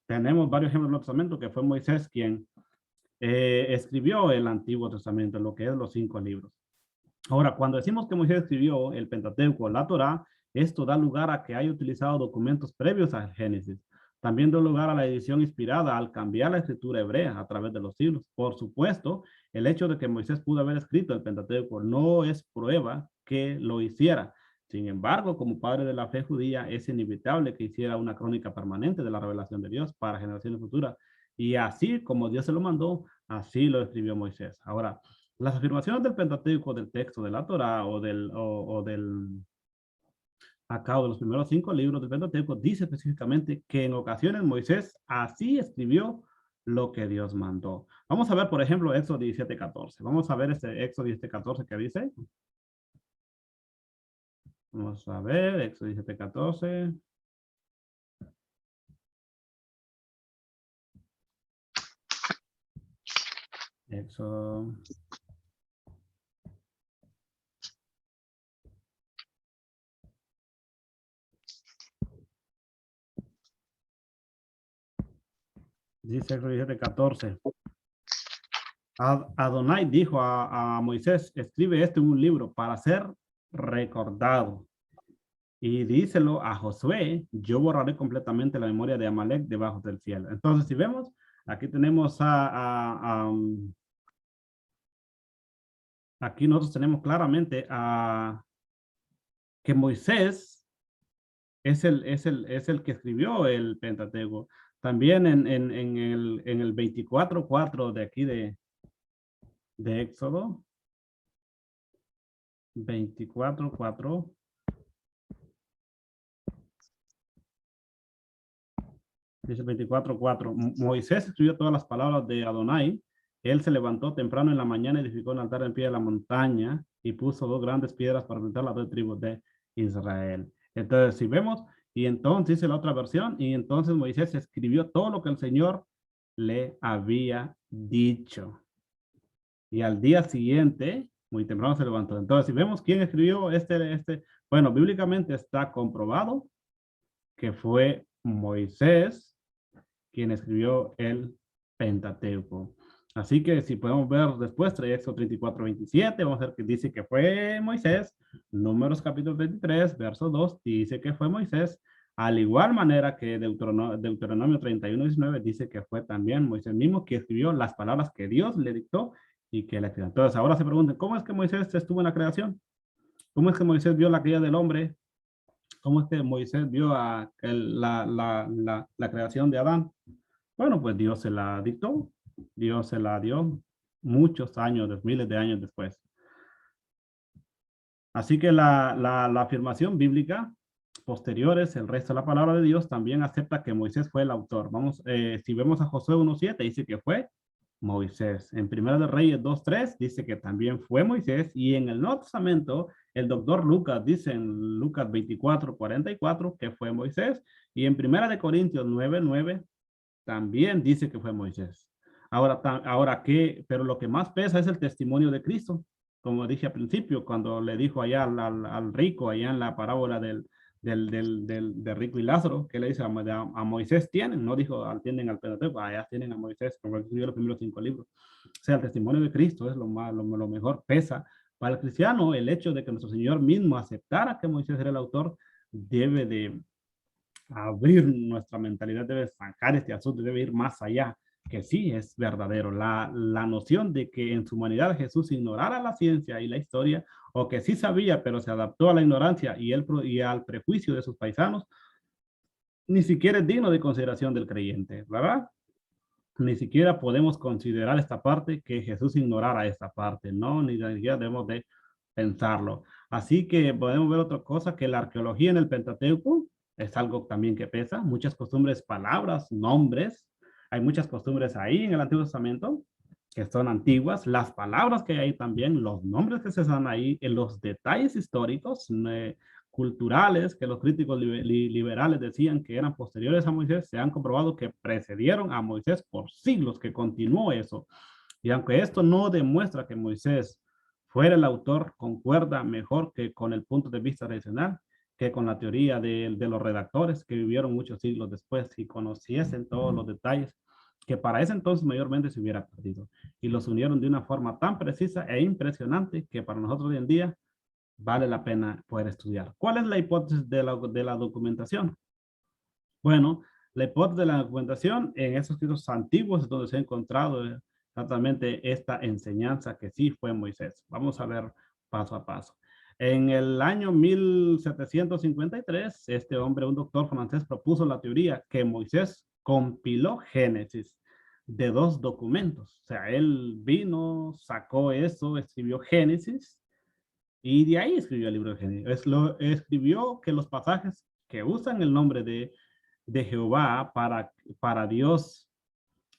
Speaker 1: Tenemos varios ejemplos en el Testamento que fue Moisés quien escribió el Antiguo Testamento, lo que es los 5 libros. Ahora, cuando decimos que Moisés escribió el Pentateuco, la Torá, esto da lugar a que haya utilizado documentos previos al Génesis. También da lugar a la edición inspirada al cambiar la escritura hebrea a través de los siglos. Por supuesto, el hecho de que Moisés pudo haber escrito el Pentateuco no es prueba que lo hiciera. Sin embargo, como padre de la fe judía, es inevitable que hiciera una crónica permanente de la revelación de Dios para generaciones futuras. Y así como Dios se lo mandó, así lo escribió Moisés. Ahora, las afirmaciones del Pentateuco, del texto de la Torá o del acá de los primeros 5 libros del Pentateuco, dice específicamente que en ocasiones Moisés así escribió lo que Dios mandó. Vamos a ver, por ejemplo, Éxodo 17:14. Vamos a ver este Éxodo 17:14 que dice. Vamos a ver, Éxodo 17:14. Éxodo. Dice Éxodo 17:14. Adonai dijo a Moisés, escribe esto en un libro para ser recordado. Y díselo a Josué, yo borraré completamente la memoria de Amalek debajo del cielo. Entonces, si vemos, aquí tenemos aquí nosotros tenemos claramente que Moisés es el que escribió el Pentateuco. También en el 24:4 de aquí de Éxodo, 24:4. Dice 24:4. Moisés escribió todas las palabras de Adonai. Él se levantó temprano en la mañana, edificó un altar en pie de la montaña y puso 2 grandes piedras para representar las 2 tribus de Israel. Entonces, si vemos, y entonces dice la otra versión, y entonces Moisés escribió todo lo que el Señor le había dicho. Y al día siguiente, muy temprano se levantó. Entonces, si vemos quién escribió bueno, bíblicamente está comprobado que fue Moisés quien escribió el Pentateuco. Así que si podemos ver después, Éxodo 34:27, vamos a ver que dice que fue Moisés. Números capítulo 23, verso 2, dice que fue Moisés. Al igual manera que Deuteronomio 31:19 dice que fue también Moisés mismo que escribió las palabras que Dios le dictó y que le escribió. Entonces ahora se preguntan, ¿cómo es que Moisés estuvo en la creación? ¿Cómo es que Moisés vio la caída del hombre? ¿Cómo es que Moisés vio la creación de Adán? Bueno, pues Dios se la dictó, Dios se la dio muchos años, miles de años después. Así que la afirmación bíblica posteriores, el resto de la palabra de Dios también acepta que Moisés fue el autor. Vamos, si vemos a Josué 1:7, dice que fue Moisés. En Primera de Reyes 2:3 dice que también fue Moisés. Y en el Nuevo Testamento, el doctor Lucas dice en Lucas 24:44 que fue Moisés. Y en Primera de Corintios 9:9 también dice que fue Moisés. Ahora ¿qué? Pero lo que más pesa es el testimonio de Cristo. Como dije al principio, cuando le dijo allá al rico, allá en la parábola de Rico y Lázaro, que le dice a Moisés tienen, no dijo tienen al Pentateuco, allá tienen a Moisés, como escribió los primeros 5 libros. O sea, el testimonio de Cristo es lo mejor, pesa. Para el cristiano, el hecho de que nuestro Señor mismo aceptara que Moisés era el autor, debe de abrir nuestra mentalidad, debe sacar este asunto, debe ir más allá, que sí es verdadero. La noción de que en su humanidad Jesús ignorara la ciencia y la historia, o que sí sabía, pero se adaptó a la ignorancia y al prejuicio de sus paisanos, ni siquiera es digno de consideración del creyente, ¿verdad? Ni siquiera podemos considerar esta parte, que Jesús ignorara esta parte, ¿no? Ni siquiera debemos de pensarlo. Así que podemos ver otra cosa, que la arqueología en el Pentateuco es algo también que pesa. Muchas costumbres, palabras, nombres. Hay muchas costumbres ahí en el Antiguo Testamento que son antiguas. Las palabras que hay también, los nombres que se dan ahí, en los detalles históricos, culturales, que los críticos liberales decían que eran posteriores a Moisés, se han comprobado que precedieron a Moisés por siglos, que continuó eso. Y aunque esto no demuestra que Moisés fuera el autor, concuerda mejor que con el punto de vista tradicional, que con la teoría de los redactores que vivieron muchos siglos después y conociesen todos los detalles que para ese entonces mayormente se hubiera perdido. Y los unieron de una forma tan precisa e impresionante que para nosotros hoy en día vale la pena poder estudiar. ¿Cuál es la hipótesis de la documentación? Bueno, la hipótesis de la documentación en esos escritos antiguos es donde se ha encontrado exactamente esta enseñanza que sí fue Moisés. Vamos a ver paso a paso. En el año 1753, este hombre, un doctor francés, propuso la teoría que Moisés compiló Génesis de dos documentos. O sea, él vino, sacó eso, escribió Génesis y de ahí escribió el libro de Génesis. Escribió que los pasajes que usan el nombre de Jehová para Dios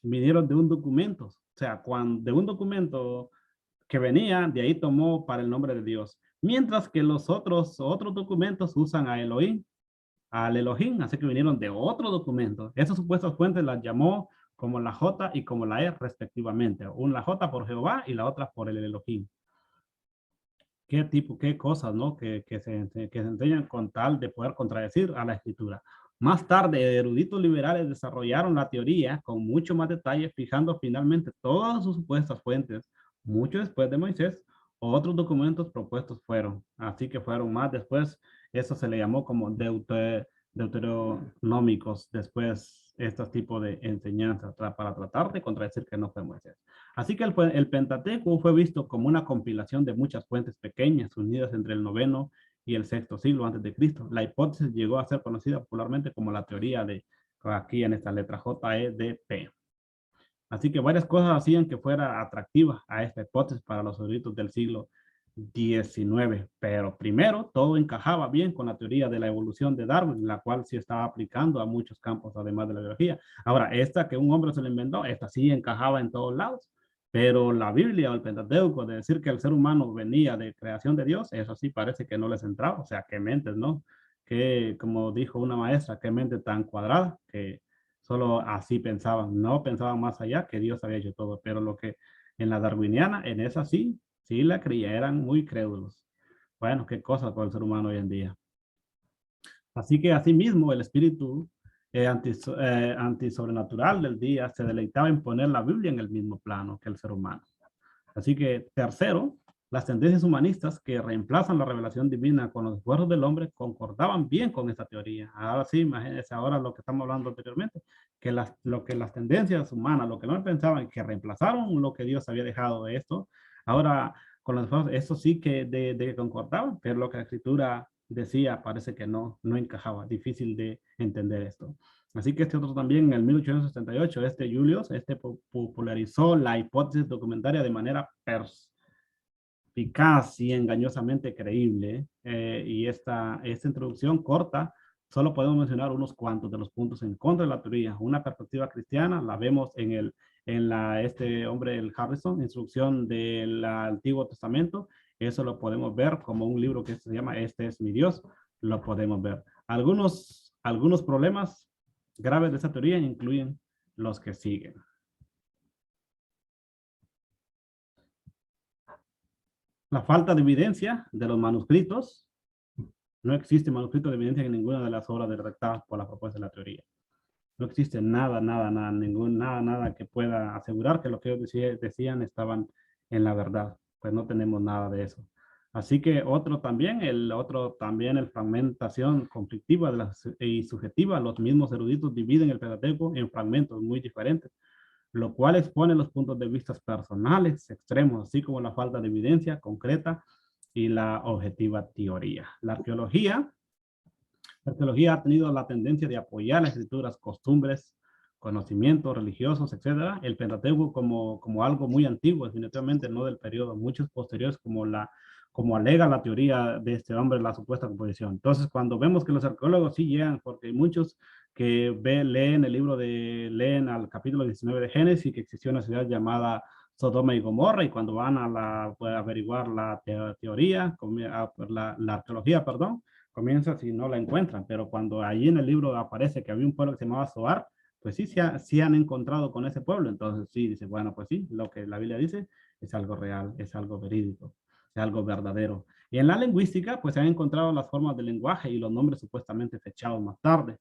Speaker 1: vinieron de un documento. O sea, de un documento que venía, de ahí tomó para el nombre de Dios. Mientras que los otros documentos usan a Elohim, al Elohim, así que vinieron de otro documento. Esas supuestas fuentes las llamó como la J y como la E respectivamente. La J por Jehová y la otra por el Elohim. Qué tipo, qué cosas, ¿no? Que se enseñan con tal de poder contradecir a la escritura. Más tarde, eruditos liberales desarrollaron la teoría con mucho más detalle, fijando finalmente todas sus supuestas fuentes. Mucho después de Moisés, otros documentos propuestos fueron. Así que fueron más después, eso se le llamó como deuteronómicos, después estos tipos de enseñanzas para tratar de contradecir que no fue Moisés. Así que el Pentateuco fue visto como una compilación de muchas fuentes pequeñas unidas entre el noveno y el sexto siglo antes de Cristo. La hipótesis llegó a ser conocida popularmente como la teoría de, aquí en esta letra JEDP. Así que varias cosas hacían que fuera atractiva a esta hipótesis para los eruditos del siglo XIX. Pero primero, todo encajaba bien con la teoría de la evolución de Darwin, la cual sí estaba aplicando a muchos campos, además de la biología. Ahora, esta que un hombre se la inventó, esta sí encajaba en todos lados. Pero la Biblia o el Pentateuco, de decir que el ser humano venía de creación de Dios, eso sí parece que no les entraba. O sea, qué mentes, ¿no? Que, como dijo una maestra, qué mente tan cuadrada, que solo así pensaban, no pensaban más allá que Dios había hecho todo, pero lo que en la darwiniana, en esa sí, sí la creía, eran muy crédulos. Bueno, qué cosa con el ser humano hoy en día. Así que asimismo el espíritu antisobrenatural del día se deleitaba en poner la Biblia en el mismo plano que el ser humano. Así que tercero, las tendencias humanistas que reemplazan la revelación divina con los esfuerzos del hombre concordaban bien con esta teoría. Ahora sí, imagínense ahora lo que estamos hablando anteriormente, que lo que las tendencias humanas, lo que no pensaban, que reemplazaron lo que Dios había dejado de esto, ahora con los esfuerzos, eso sí que de concordaban, pero lo que la escritura decía parece que no encajaba, difícil de entender esto. Así que este otro también, en el 1868, Julius, popularizó la hipótesis documentaria de manera perspicaz y engañosamente creíble. Y esta introducción corta, solo podemos mencionar unos cuantos de los puntos en contra de la teoría. Una perspectiva cristiana la vemos este hombre, el Harrison, instrucción del Antiguo Testamento. Eso lo podemos ver como un libro que se llama Este es mi Dios. Lo podemos ver. Algunos problemas graves de esta teoría incluyen los que siguen. La falta de evidencia de los manuscritos. No existe manuscrito de evidencia en ninguna de las obras redactadas por la propuesta de la teoría. No existe nada, nada que pueda asegurar que lo que ellos decían estaban en la verdad. Pues no tenemos nada de eso. Así que otro también, el fragmentación conflictiva y subjetiva. Los mismos eruditos dividen el Pentateuco en fragmentos muy diferentes, lo cual expone los puntos de vista personales extremos, así como la falta de evidencia concreta y la objetiva teoría. La arqueología ha tenido la tendencia de apoyar las escrituras, costumbres, conocimientos religiosos, etcétera. El Pentateuco como algo muy antiguo, definitivamente no del periodo. Muchos posteriores, como como alega la teoría de este hombre, la supuesta composición. Entonces, cuando vemos que los arqueólogos sí llegan, porque hay muchos que leen el libro leen al capítulo 19 de Génesis, que existió una ciudad llamada Sodoma y Gomorra, y cuando van a averiguar la teoría, la arqueología, perdón, comienza si no la encuentran, pero cuando allí en el libro aparece que había un pueblo que se llamaba Zoar, pues sí, sí han encontrado con ese pueblo, entonces sí, dice, bueno, pues sí, lo que la Biblia dice es algo real, es algo verídico, es algo verdadero. Y en la lingüística, pues se han encontrado las formas del lenguaje y los nombres supuestamente fechados más tarde,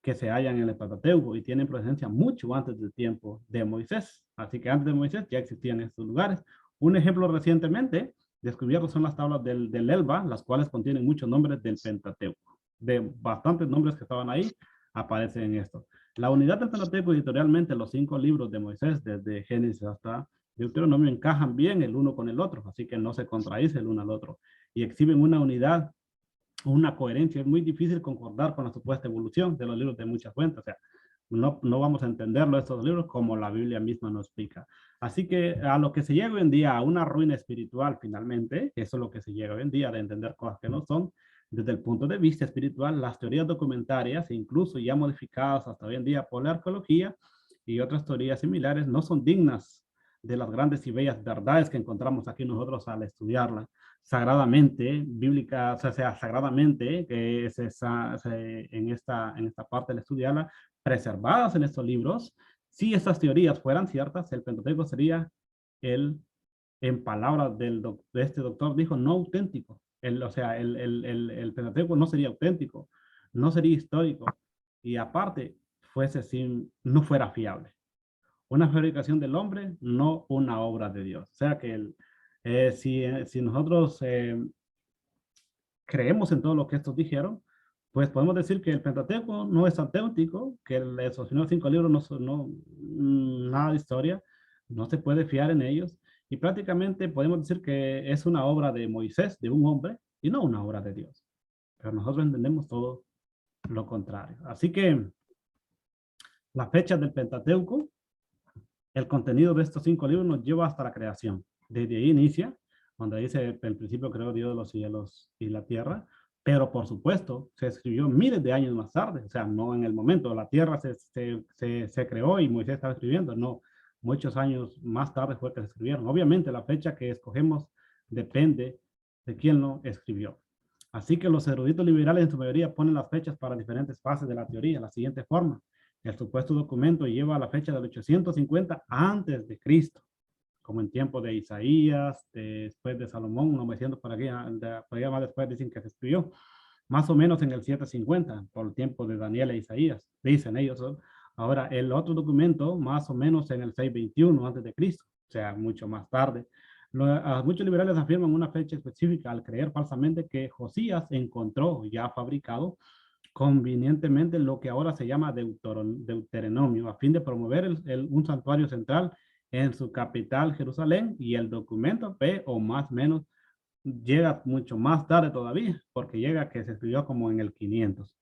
Speaker 1: que se hallan en el Pentateuco y tienen presencia mucho antes del tiempo de Moisés. Así que antes de Moisés ya existían estos lugares. Un ejemplo recientemente descubierto son las tablas del Elba, las cuales contienen muchos nombres del Pentateuco. De bastantes nombres que estaban ahí, aparecen en esto. La unidad del Pentateuco editorialmente, los 5 libros de Moisés, desde Génesis hasta Deuteronomio, encajan bien el uno con el otro, así que no se contradice el uno al otro y exhiben una unidad, una coherencia. Es muy difícil concordar con la supuesta evolución de los libros de muchas fuentes. O sea, no vamos a entenderlo estos libros como la Biblia misma nos explica. Así que a lo que se llega hoy en día, a una ruina espiritual finalmente, eso es lo que se llega hoy en día, de entender cosas que no son, desde el punto de vista espiritual, las teorías documentarias, incluso ya modificadas hasta hoy en día por la arqueología y otras teorías similares, no son dignas de las grandes y bellas verdades que encontramos aquí nosotros al estudiarla sagradamente, bíblica, o sea, sagradamente, que es en esta parte del estudiarla, preservadas en estos libros. Si estas teorías fueran ciertas, el Pentateuco sería el, en palabras de este doctor, dijo, no auténtico. O sea, el Pentateuco no sería auténtico, no sería histórico, y aparte, no fuera fiable. Una fabricación del hombre, no una obra de Dios. O sea que si nosotros creemos en todo lo que estos dijeron, pues podemos decir que el Pentateuco no es auténtico, que esos primeros 5 libros no son nada de historia, no se puede fiar en ellos, y prácticamente podemos decir que es una obra de Moisés, de un hombre, y no una obra de Dios. Pero nosotros entendemos todo lo contrario. Así que la fecha del Pentateuco, el contenido de estos 5 libros nos lleva hasta la creación. Desde ahí inicia, donde dice, el principio creó Dios los cielos y la tierra, pero por supuesto se escribió miles de años más tarde, o sea, no en el momento, la tierra se creó y Moisés estaba escribiendo, no, muchos años más tarde fue que se escribieron. Obviamente la fecha que escogemos depende de quién lo escribió. Así que los eruditos liberales en su mayoría ponen las fechas para diferentes fases de la teoría, la siguiente forma. El supuesto documento lleva a la fecha del 850 antes de Cristo, como en tiempo de Isaías, después de Salomón, 900 por allá más después dicen que se escribió, más o menos en el 750, por el tiempo de Daniel e Isaías, dicen ellos. ¿No? Ahora, el otro documento, más o menos en el 621 antes de Cristo, o sea, mucho más tarde. Muchos liberales afirman una fecha específica al creer falsamente que Josías encontró ya fabricado convenientemente lo que ahora se llama Deuteronomio, a fin de promover un santuario central en su capital, Jerusalén, y el documento P, o más o menos, llega mucho más tarde todavía, porque llega que se escribió como en el 500.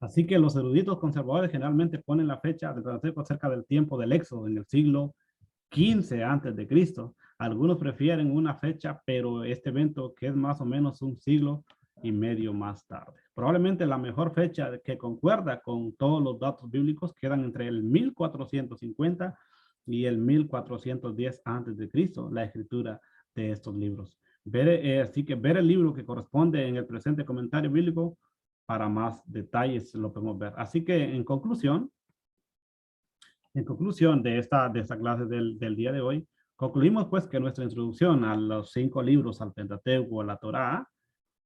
Speaker 1: Así que los eruditos conservadores generalmente ponen la fecha de Pentateuco cerca del tiempo del Éxodo, en el siglo 15 antes de Cristo. Algunos prefieren una fecha, pero este evento que es más o menos un siglo y medio más tarde. Probablemente la mejor fecha que concuerda con todos los datos bíblicos quedan entre el 1450 y el 1410 antes de Cristo, la escritura de estos libros. Así que ver el libro que corresponde en el presente comentario bíblico para más detalles lo podemos ver. Así que en conclusión de esta clase del día de hoy, concluimos pues que nuestra introducción a los 5 libros, al Pentateuco, a la Torá,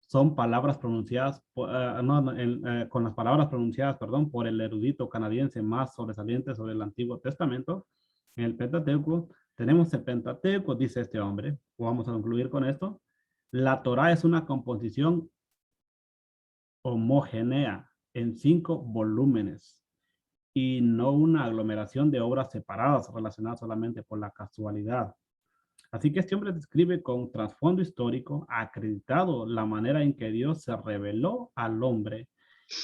Speaker 1: son palabras pronunciadas, con las palabras pronunciadas, perdón, por el erudito canadiense más sobresaliente sobre el Antiguo Testamento. En el Pentateuco, tenemos el Pentateuco, dice este hombre, vamos a concluir con esto. La Torá es una composición homogénea en 5 volúmenes y no una aglomeración de obras separadas relacionadas solamente por la casualidad. Así que este hombre describe con trasfondo histórico acreditado la manera en que Dios se reveló al hombre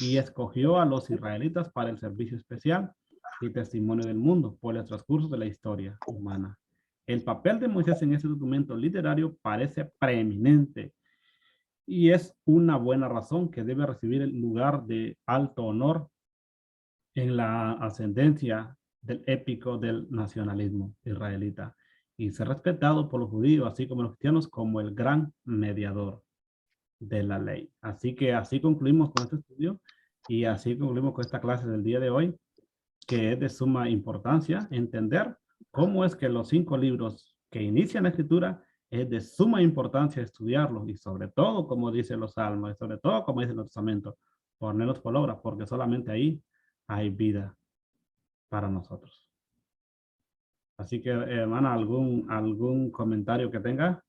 Speaker 1: y escogió a los israelitas para el servicio especial y testimonio del mundo por el transcurso de la historia humana. El papel de Moisés en ese documento literario parece preeminente y es una buena razón que debe recibir el lugar de alto honor en la ascendencia del épico del nacionalismo israelita y ser respetado por los judíos, así como los cristianos, como el gran mediador de la ley. Así que así concluimos con este estudio y así concluimos con esta clase del día de hoy, que es de suma importancia entender cómo es que los 5 libros que inician la escritura es de suma importancia estudiarlos y sobre todo, como dicen los salmos, y sobre todo, como dice el Testamento, ponerlos por obra, porque solamente ahí hay vida para nosotros. Así que, hermana, algún comentario que tenga?